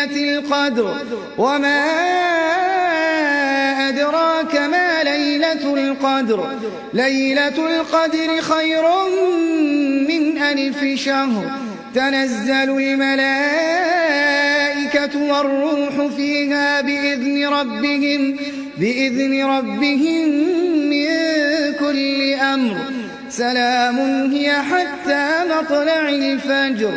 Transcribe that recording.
ليلة القدر وما أدراك ما ليلة القدر ليلة القدر خير من 1000 شهر تنزل الملائكة والروح فيها بإذن ربهم من كل أمر سلام هي حتى مطلع الفجر